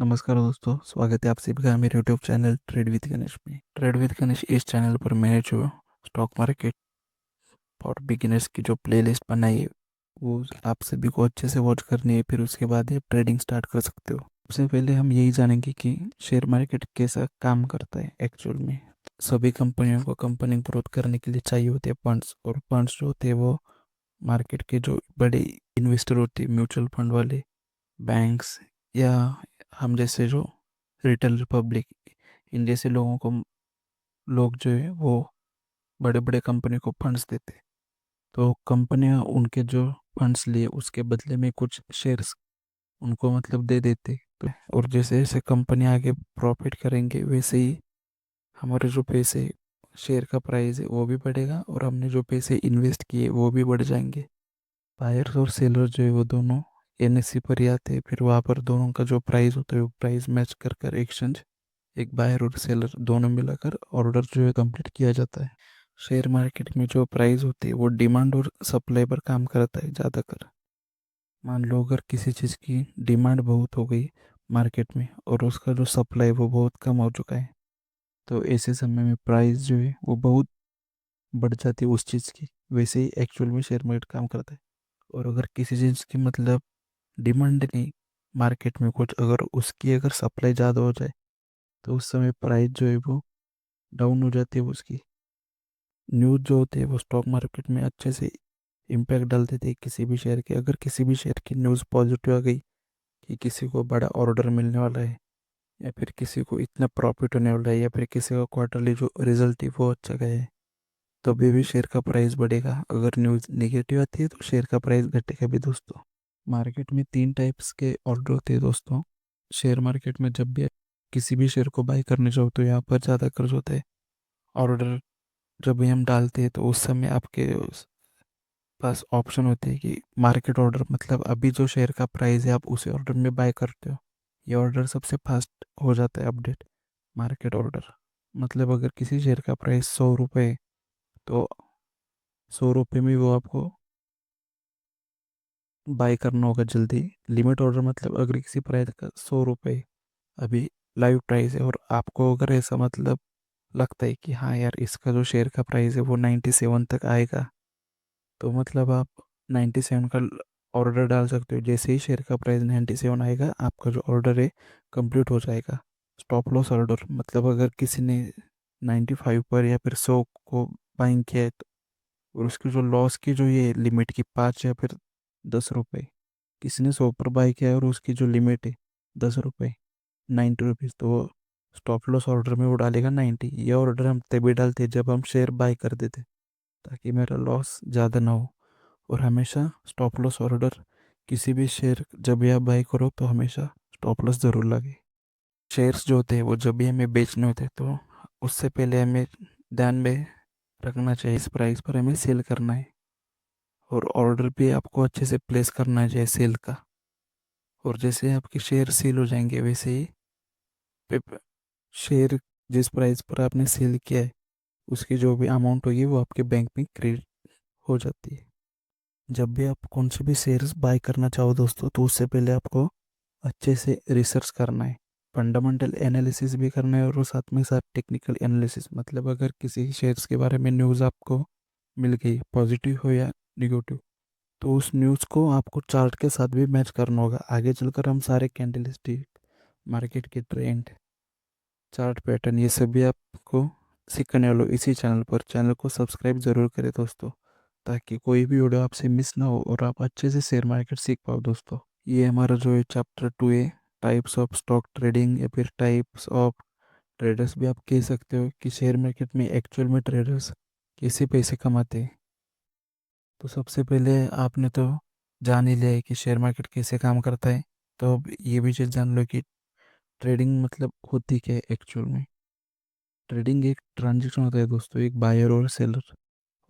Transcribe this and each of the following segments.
नमस्कार दोस्तों, स्वागत है आप सभी का मेरे YouTube channel trade with Ganesh में। ट्रेड विद गणेश इस चैनल पर मैंने जो स्टॉक मार्केट फॉर बिगिनर्स की जो प्लेलिस्ट बनाई है वो आप सभी को अच्छे से वॉच करनी है, फिर उसके बाद आप ट्रेडिंग स्टार्ट कर सकते हो। सबसे पहले हम यही जानेंगे कि शेयर मार्केट कैसा काम करता है एक्चुअल में। सभी कंपनियों को कंपनी ग्रोथ करने के लिए चाहिए होते हैं फंड्स, और फंड्स जो होते हैं वो मार्केट के जो बड़े इन्वेस्टर होते हैं, म्यूचुअल फंड वाले, बैंक्स, या हम जैसे जो रिटेल पब्लिक, इन जैसे लोगों को, लोग जो है वो बड़े बड़े कंपनी को फंड्स देते। तो कंपनियां उनके जो फंड्स लिए उसके बदले में कुछ शेयर्स उनको मतलब दे देते। तो और जैसे जैसे कंपनी आगे प्रॉफिट करेंगे वैसे ही हमारे जो पैसे, शेयर का प्राइस है वो भी बढ़ेगा, और हमने जो पैसे इन्वेस्ट किए वो भी बढ़ जाएंगे। बायर्स और सेलर जो है वो दोनों एनएससी पर ही आते हैं, फिर वहाँ पर दोनों का जो प्राइस होता है वो प्राइस मैच कर कर एक्सचेंज, एक बायर और सेलर दोनों मिलाकर ऑर्डर जो है कंप्लीट किया जाता है। शेयर मार्केट में जो प्राइस होती है वो डिमांड और सप्लाई पर काम करता है ज़्यादातर। मान लो अगर किसी चीज़ की डिमांड बहुत हो गई मार्केट में और उसका जो सप्लाई वो बहुत कम हो चुका है, तो ऐसे समय में प्राइस जो है वो बहुत बढ़ जाती है उस चीज़ की। वैसे ही एक्चुअल में शेयर मार्केट काम करता है। और अगर किसी चीज़ की मतलब डिमांड नहीं मार्केट में कुछ, अगर उसकी अगर सप्लाई ज़्यादा हो जाए तो उस समय प्राइस जो है वो डाउन हो जाती है उसकी। न्यूज़ जो होते हैं वो स्टॉक मार्केट में अच्छे से इम्पैक्ट डाल देते हैं किसी भी शेयर के। अगर किसी भी शेयर की न्यूज़ पॉजिटिव आ गई कि किसी को बड़ा ऑर्डर मिलने वाला है, या फिर किसी को इतना प्रॉफिट होने वाला है, या फिर किसी का क्वार्टरली जो रिजल्ट है वो अच्छा गया है, तो भी शेयर का प्राइस बढ़ेगा। अगर न्यूज़ नेगेटिव आती है तो शेयर का प्राइस घटेगा भी दोस्तों। मार्केट में तीन टाइप्स के ऑर्डर होते हैं दोस्तों। शेयर मार्केट में जब भी आप किसी भी शेयर को बाई करने जाओ तो यहाँ पर ज़्यादा खर्च होता है। ऑर्डर जब भी हम डालते हैं तो उस समय आपके पास ऑप्शन होते हैं कि मार्केट ऑर्डर, मतलब अभी जो शेयर का प्राइस है आप उसी ऑर्डर में बाय करते हो। ये ऑर्डर सबसे फास्ट हो जाता है अपडेट। मार्केट ऑर्डर मतलब अगर किसी शेयर का प्राइस 100 रुपये है तो 100 रुपये में वो आपको बाय करना होगा जल्दी। लिमिट ऑर्डर मतलब अगर किसी प्राइस का 100 रुपये अभी लाइव प्राइस है, और आपको अगर ऐसा मतलब लगता है कि हाँ यार इसका जो शेयर का प्राइस है वो 97 तक आएगा, तो मतलब आप 97 का ऑर्डर डाल सकते हो। जैसे ही शेयर का प्राइस 97 आएगा आपका जो ऑर्डर है कंप्लीट हो जाएगा। स्टॉप लॉस ऑर्डर मतलब अगर किसी ने 95 पर या फिर 100 को बाइंग किया है तो, और उसकी जो लॉस की जो ये लिमिट की 5 या फिर 10 रुपये, किसी ने 100 पर बाई किया है और उसकी जो लिमिट है 10 रुपये, 90 रुपीज़, तो वो स्टॉप लॉस ऑर्डर में वो डालेगा 90। ये ऑर्डर हम तभी डालते हैं जब हम शेयर बाय कर देते, ताकि मेरा लॉस ज़्यादा ना हो। और हमेशा स्टॉप लॉस ऑर्डर किसी भी शेयर जब भी आप बाई करो तो हमेशा स्टॉप लॉस ज़रूर लगे। शेयर्स जो होते हैं वो जब भी हमें बेचने होते हैं तो उससे पहले हमें ध्यान में रखना चाहिए इस प्राइस पर हमें सेल करना है, और ऑर्डर भी आपको अच्छे से प्लेस करना चाहिए सेल का। और जैसे आपके शेयर सेल हो जाएंगे वैसे ही शेयर जिस प्राइस पर आपने सेल किया है उसकी जो भी अमाउंट होगी वो आपके बैंक में क्रेडिट हो जाती है। जब भी आप कौन से भी शेयर्स बाय करना चाहो दोस्तों तो उससे पहले आपको अच्छे से रिसर्च करना है, फंडामेंटल एनालिसिस भी करना है, और वो साथ में साथ टेक्निकल एनालिसिस। मतलब अगर किसी शेयर्स के बारे में न्यूज़ आपको मिल गई, पॉजिटिव हो या निगेटिव, तो उस न्यूज़ को आपको चार्ट के साथ भी मैच करना होगा। आगे चलकर हम सारे कैंडलस्टिक, मार्केट के ट्रेंड, चार्ट पैटर्न, ये सभी आपको सीखने वालों इसी चैनल पर। चैनल को सब्सक्राइब ज़रूर करें दोस्तों, ताकि कोई भी वीडियो आपसे मिस ना हो और आप अच्छे से शेयर मार्केट सीख पाओ दोस्तों। ये हमारा जो है चैप्टर 2 है, टाइप्स ऑफ स्टॉक ट्रेडिंग, या फिर टाइप्स ऑफ ट्रेडर्स भी आप कह सकते हो, कि शेयर मार्केट में एक्चुअल में ट्रेडर्स कैसे पैसे कमाते हैं। तो सबसे पहले आपने तो जान ही लिया है कि शेयर मार्केट कैसे काम करता है, तो अब ये भी चीज़ जान लो कि ट्रेडिंग मतलब होती क्या है एक्चुअल में। ट्रेडिंग एक ट्रांजेक्शन होता है दोस्तों, एक बायर और सेलर,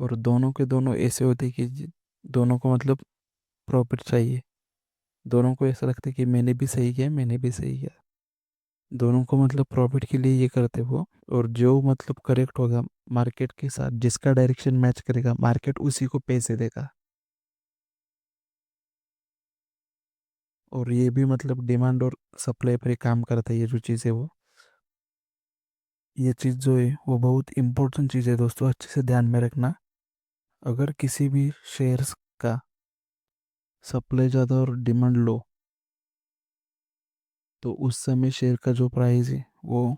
और दोनों के दोनों ऐसे होते हैं कि दोनों को मतलब प्रॉफिट चाहिए। दोनों को ऐसा लगता है कि मैंने भी सही किया, मैंने भी सही किया। दोनों को मतलब प्रॉफिट के लिए ये करते वो, और जो मतलब करेक्ट होगा मार्केट के साथ, जिसका डायरेक्शन मैच करेगा मार्केट उसी को पैसे देगा। और ये भी मतलब डिमांड और सप्लाई पर ही काम करता है, ये जो चीज़ है वो। ये चीज़ जो है वो बहुत इंपॉर्टेंट चीज़ है दोस्तों, अच्छे से ध्यान में रखना। अगर किसी भी शेयर्स का सप्लाई ज़्यादा और डिमांड लो, तो उस समय शेयर का जो प्राइस है वो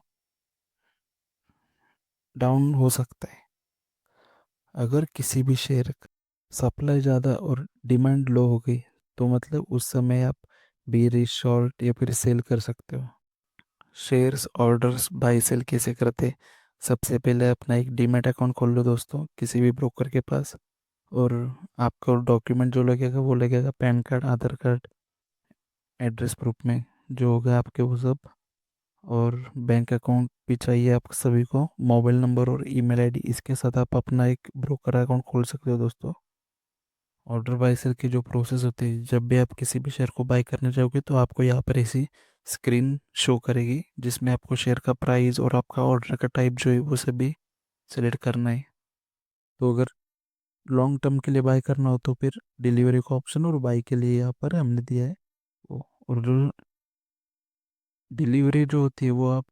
डाउन हो सकता है। अगर किसी भी शेयर का सप्लाई ज़्यादा और डिमांड लो हो गई, तो मतलब उस समय आप बेरिश शॉर्ट या फिर सेल कर सकते हो। शेयर्स ऑर्डर्स बाई सेल कैसे करते? सबसे पहले अपना एक डीमैट अकाउंट खोल लो दोस्तों, किसी भी ब्रोकर के पास। और आपको डॉक्यूमेंट जो लगेगा वो लगेगा पैन कार्ड, आधार कार्ड, एड्रेस प्रूफ में जो होगा आपके वो सब। और बैंक अकाउंट भी चाहिए आप सभी को, मोबाइल नंबर और ईमेल आईडी, इसके साथ आप अपना एक ब्रोकर अकाउंट खोल सकते हो दोस्तों। ऑर्डर बाय सेल की जो प्रोसेस होती है, जब भी आप किसी भी शेयर को बाय करने जाओगे तो आपको यहाँ पर ऐसी स्क्रीन शो करेगी, जिसमें आपको शेयर का प्राइस और आपका ऑर्डर का टाइप जो है वो सभी सेलेक्ट करना है। तो अगर लॉन्ग टर्म के लिए बाय करना हो तो फिर डिलीवरी का ऑप्शन, और बाय के लिए यहाँ पर हमने दिया है वो। और जो डिलीवरी जो होती है वो आप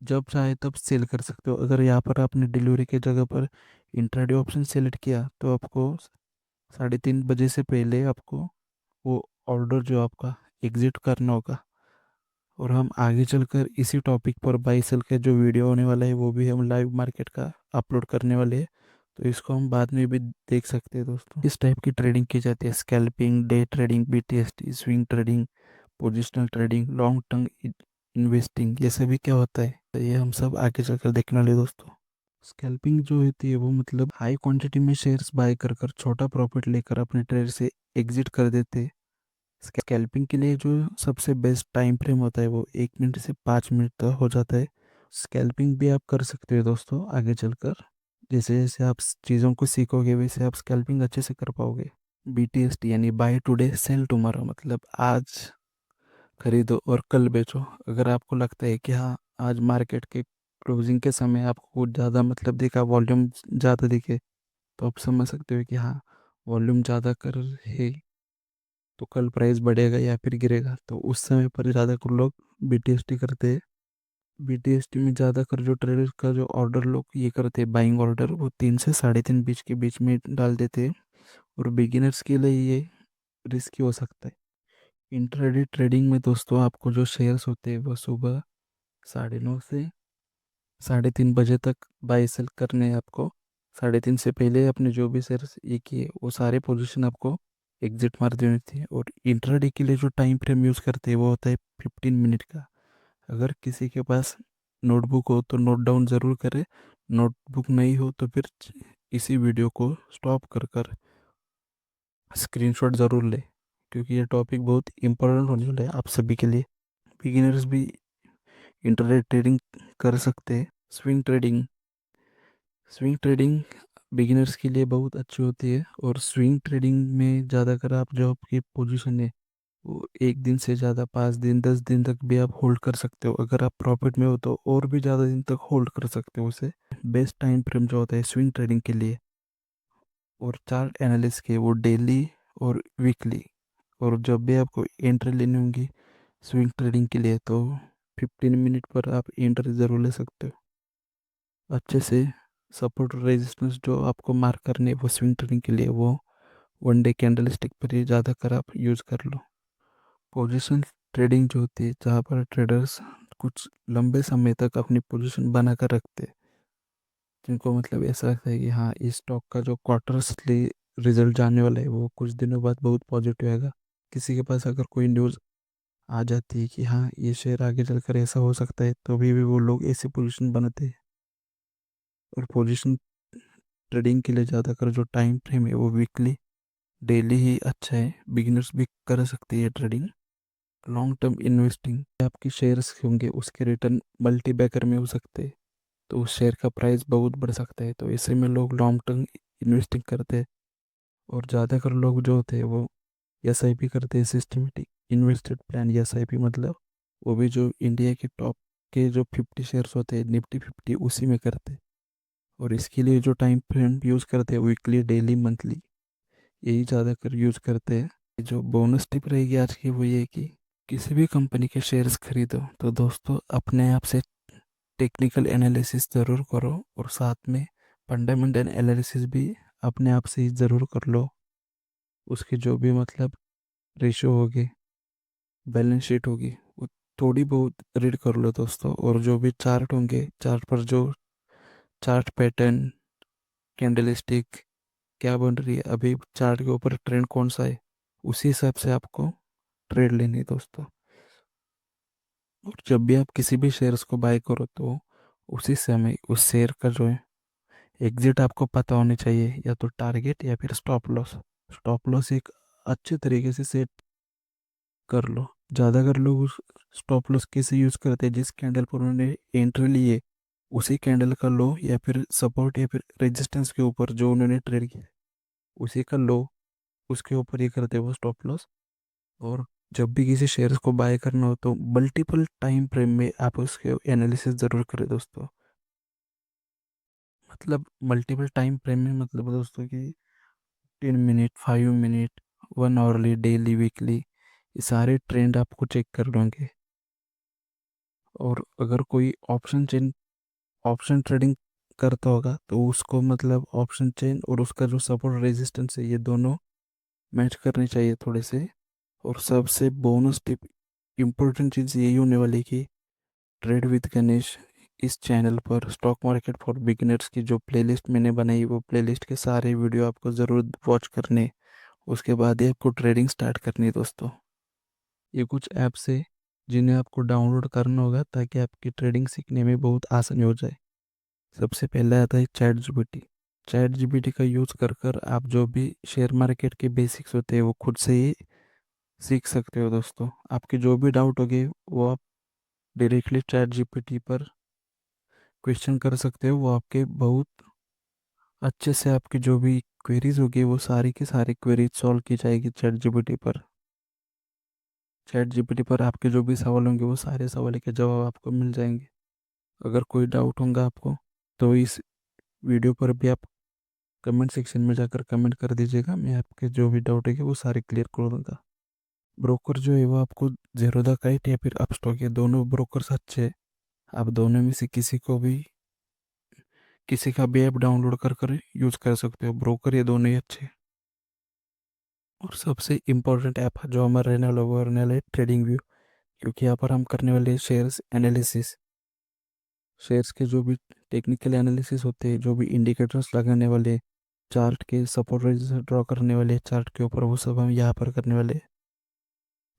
जब चाहे तब सेल कर सकते हो। अगर यहाँ पर आपने डिलीवरी की जगह पर इंट्राडे ऑप्शन सेलेक्ट किया, तो आपको 3:30 बजे से पहले आपको वो ऑर्डर जो आपका एग्जिट करना होगा। और हम आगे चलकर इसी टॉपिक पर बाई सेल का जो वीडियो होने वाला है वो भी हम लाइव मार्केट का अपलोड करने वाले हैं, तो इसको हम बाद में भी देख सकते हैं दोस्तों। इस टाइप की ट्रेडिंग की जाती है: scalping, day trading, BTST, swing trading, positional trading, long term investing. ये सभी क्या होता है, तो ये हम सब आगे चलकर देखने वाले दोस्तों। स्कैल्पिंग जो होती है वो मतलब हाई क्वांटिटी में शेयर्स बाय कर कर छोटा प्रॉफिट लेकर अपने ट्रेड से एग्जिट कर देते हैं। स्कैल्पिंग के लिए जो सबसे बेस्ट टाइम फ्रेम होता है वो 1 मिनट से 5 मिनट तक हो जाता है। स्कैल्पिंग भी आप कर सकते हो दोस्तों आगे चलकर, जैसे जैसे आप चीज़ों को सीखोगे वैसे आप स्कैल्पिंग अच्छे से कर पाओगे। बीटीएसटी यानी बाय टुडे सेल टुमारो, मतलब आज खरीदो और कल बेचो। अगर आपको लगता है कि हाँ, आज मार्केट के क्लोजिंग के समय आपको कुछ ज़्यादा मतलब दिखा, वॉल्यूम ज़्यादा दिखे, तो आप समझ सकते हो कि हाँ, वॉल्यूम ज़्यादा कर है, तो कल प्राइस बढ़ेगा या फिर गिरेगा। तो उस समय पर ज़्यादातर लोग बीटीएसटी करते हैं। बीटीएसटी में ज़्यादातर जो ट्रेडर्स का जो ऑर्डर लोग ये करते हैं, बाइंग ऑर्डर, वो 3 से 3:30 बीच के बीच में डाल देते हैं। और बिगिनर्स के लिए ये रिस्की हो सकता है। इंट्राडे ट्रेडिंग में दोस्तों आपको जो शेयर्स होते हैं वो सुबह 9:30 से 3:30 बजे तक बाई सेल करने हैं आपको। 3:30 से पहले अपने जो भी शेयर्स ये किए वो सारे पोजीशन आपको एग्जिट मार देनी थी। और इंट्राडे के लिए जो टाइम फ्रेम यूज़ करते हैं वो होता है 15 मिनट का। अगर किसी के पास नोटबुक हो तो नोट डाउन ज़रूर करें, नोटबुक नहीं हो तो फिर इसी वीडियो को स्टॉप कर कर स्क्रीनशॉट ज़रूर ले, क्योंकि ये टॉपिक बहुत इंपॉर्टेंट होने वाला है आप सभी के लिए। बिगिनर्स भी इंटरनेट ट्रेडिंग कर सकते हैं। स्विंग ट्रेडिंग बिगिनर्स के लिए बहुत अच्छी होती है। और स्विंग ट्रेडिंग में ज़्यादातर आप जो आपकी पोजीशन है वो 1 दिन से ज़्यादा, 5 दिन, 10 दिन तक भी आप होल्ड कर सकते हो। अगर आप प्रॉफिट में हो तो और भी ज़्यादा दिन तक होल्ड कर सकते हो उसे। बेस्ट टाइम फ्रेम जो होता है स्विंग ट्रेडिंग के लिए और चार्ट एनालिस्ट के, वो डेली और वीकली। और जब भी आपको एंट्री लेनी होगी स्विंग ट्रेडिंग के लिए, तो 15 मिनट पर आप एंट्री ज़रूर ले सकते हो अच्छे से। सपोर्ट और रेजिस्टेंस जो आपको मार्क करने है वो स्विंग ट्रेडिंग के लिए, वो 1 डे कैंडल स्टिक पर ही ज़्यादातर आप यूज़ कर लो। पोजीशन ट्रेडिंग जो होती है, जहाँ पर ट्रेडर्स कुछ लंबे समय तक अपनी पोजीशन बना कर रखते हैं, जिनको मतलब ऐसा लगता है कि हाँ, इस स्टॉक का जो क्वार्टरली रिजल्ट जानने वाला है वो कुछ दिनों बाद बहुत पॉजिटिव आएगा। किसी के पास अगर कोई न्यूज़ आ जाती है कि हाँ, ये शेयर आगे चलकर ऐसा हो सकता है, तो भी वो लोग ऐसी पोजीशन बनाते हैं। और पोजीशन ट्रेडिंग के लिए ज़्यादातर जो टाइम फ्रेम है वो वीकली, डेली ही अच्छा है। बिगिनर्स भी कर सकते हैं ट्रेडिंग। लॉन्ग टर्म इन्वेस्टिंग, आपके शेयर्स होंगे उसके रिटर्न मल्टीबैगर में हो सकते हैं, तो उस शेयर का प्राइस बहुत बढ़ सकता है। तो ऐसे में लोग लॉन्ग टर्म इन्वेस्टिंग करते हैं। और ज़्यादातर लोग जो होते हैं वो एसआईपी करते हैं, सिस्टमेटिक इन्वेस्टेड प्लान। एसआईपी मतलब वो भी जो इंडिया के टॉप के जो 50 शेयर्स होते हैं, निफ्टी 50, उसी में करते हैं। और इसके लिए जो टाइम फ्रेम यूज़ करते हैं वीकली, डेली, मंथली, यही ज़्यादातर यूज़ करते हैं। जो बोनस टिप रहेगी आज की वो ये कि किसी भी कंपनी के शेयर्स खरीदो तो दोस्तों अपने आप से टेक्निकल एनालिसिस ज़रूर करो, और साथ में फंडामेंटल एनालिसिस भी अपने आप से ही ज़रूर कर लो। उसकी जो भी मतलब रेशो होगी, बैलेंस शीट होगी, वो थोड़ी बहुत रीड कर लो दोस्तों। और जो भी चार्ट होंगे, चार्ट पर जो चार्ट पैटर्न, कैंडलस्टिक क्या बन रही है, अभी चार्ट के ऊपर ट्रेंड कौन सा है, उसी हिसाब से आपको ट्रेड लेनी है दोस्तों। और जब भी आप किसी भी शेयर्स को बाय करो तो उसी समय उस शेयर का जो है एग्जिट आपको पता होनी चाहिए, या तो टारगेट या फिर स्टॉप लॉस। स्टॉप लॉस एक अच्छे तरीके से सेट कर लो। ज़्यादातर लोग उस स्टॉप लॉस कैसे यूज़ करते हैं, जिस कैंडल पर उन्होंने एंट्री ली है उसी कैंडल का लो या फिर सपोर्ट या फिर रेजिस्टेंस के ऊपर जो उन्होंने ट्रेड किया उसी का लो, उसके ऊपर ये करते हैं वो स्टॉप लॉस। और जब भी किसी शेयर्स को बाय करना हो तो मल्टीपल टाइम फ्रेम में आप उसके एनालिसिस ज़रूर करें दोस्तों। मतलब मल्टीपल टाइम फ्रेम में मतलब दोस्तों कि 10 minute, 5 minute, 1 hourly, daily, weekly, ये सारे ट्रेंड आपको चेक कर लेंगे। और अगर कोई ऑप्शन ट्रेडिंग करता होगा तो उसको मतलब ऑप्शन चेन और उसका जो सपोर्ट रेजिस्टेंस है ये दोनों मैच करनी चाहिए थोड़े से। और सबसे बोनस टिप, इम्पोर्टेंट चीज़ यही होने वाली कि ट्रेड विद गणेश इस चैनल पर स्टॉक मार्केट फॉर बिगिनर्स की जो प्लेलिस्ट मैंने बनाई वो प्लेलिस्ट के सारे वीडियो आपको ज़रूर वॉच करने, उसके बाद ही आपको ट्रेडिंग स्टार्ट करनी है दोस्तों। ये कुछ ऐप्स है जिन्हें आपको डाउनलोड करना होगा ताकि आपकी ट्रेडिंग सीखने में बहुत आसानी हो जाए। सबसे पहले आता है चैट जीपीटी। चैट जीपीटी का यूज़ कर कर आप जो भी शेयर मार्केट के बेसिक्स होते हैं वो खुद से ही सीख सकते हो दोस्तों। आपके जो भी डाउट होंगे वो आप डायरेक्टली चैट जीपीटी पर क्वेश्चन कर सकते हो। वो आपके बहुत अच्छे से आपकी जो भी क्वेरीज होगी वो सारी की सारी क्वेरीज सॉल्व की जाएगी चैट जीपीटी पर। चैट जीपीटी पर आपके जो भी सवाल होंगे वो सारे सवाल के जवाब आपको मिल जाएंगे। अगर कोई डाउट होगा आपको तो इस वीडियो पर भी आप कमेंट सेक्शन में जाकर कमेंट कर दीजिएगा, मैं आपके जो भी डाउट है वो सारे क्लियर कर दूंगा। ब्रोकर जो है वो आपको जेरोदा काइट या फिर अपस्टॉक, ये दोनों ब्रोकर्स अच्छे हैं। आप दोनों में से किसी का भी ऐप डाउनलोड कर कर यूज़ कर सकते हो, ब्रोकर ये दोनों ही अच्छे हैं। और सबसे इम्पोर्टेंट ऐप जो हमारा रहने वाला वो रहने वाला है ट्रेडिंग व्यू, क्योंकि यहाँ पर हम करने वाले शेयर्स एनालिसिस। शेयर्स के जो भी टेक्निकल एनालिसिस होते हैं, जो भी इंडिकेटर्स लगाने वाले, चार्ट के सपोर्ट रेजिस्टेंस ड्रॉ करने वाले चार्ट के ऊपर, वो सब हम यहाँ पर करने वाले हैं।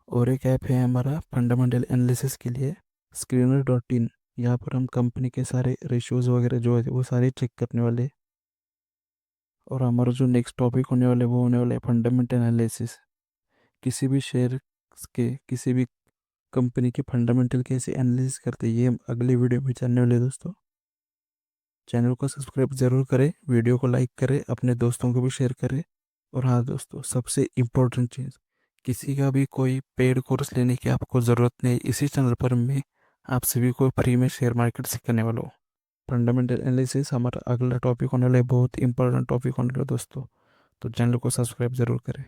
और एक ऐप है हमारा फंडामेंटल एनालिसिस के लिए, screener.in। यहाँ पर हम कंपनी के सारे रेशियोज वगैरह जो है वो सारे चेक करने वाले हैं। और हमारा जो नेक्स्ट टॉपिक होने वाला है वो होने वाला है फंडामेंटल एनालिसिस। किसी भी शेयर के, किसी भी कंपनी के फंडामेंटल कैसे एनालिसिस करते हैं ये हम अगले वीडियो में जानने वाले हैं दोस्तों। चैनल को सब्सक्राइब ज़रूर करें, वीडियो को लाइक करें, अपने दोस्तों को भी शेयर करें। और हाँ दोस्तों, सबसे इम्पोर्टेंट चीज़, किसी का भी कोई पेड कोर्स लेने की आपको ज़रूरत नहीं। इसी चैनल पर मैं आप सभी को फ्री में शेयर मार्केट सिखाने वाला हूँ। फंडामेंटल एनालिसिस हमारा अगला टॉपिक होने वाला है, बहुत इंपॉर्टेंट टॉपिक होने वाला है दोस्तों। तो चैनल को सब्सक्राइब ज़रूर करें।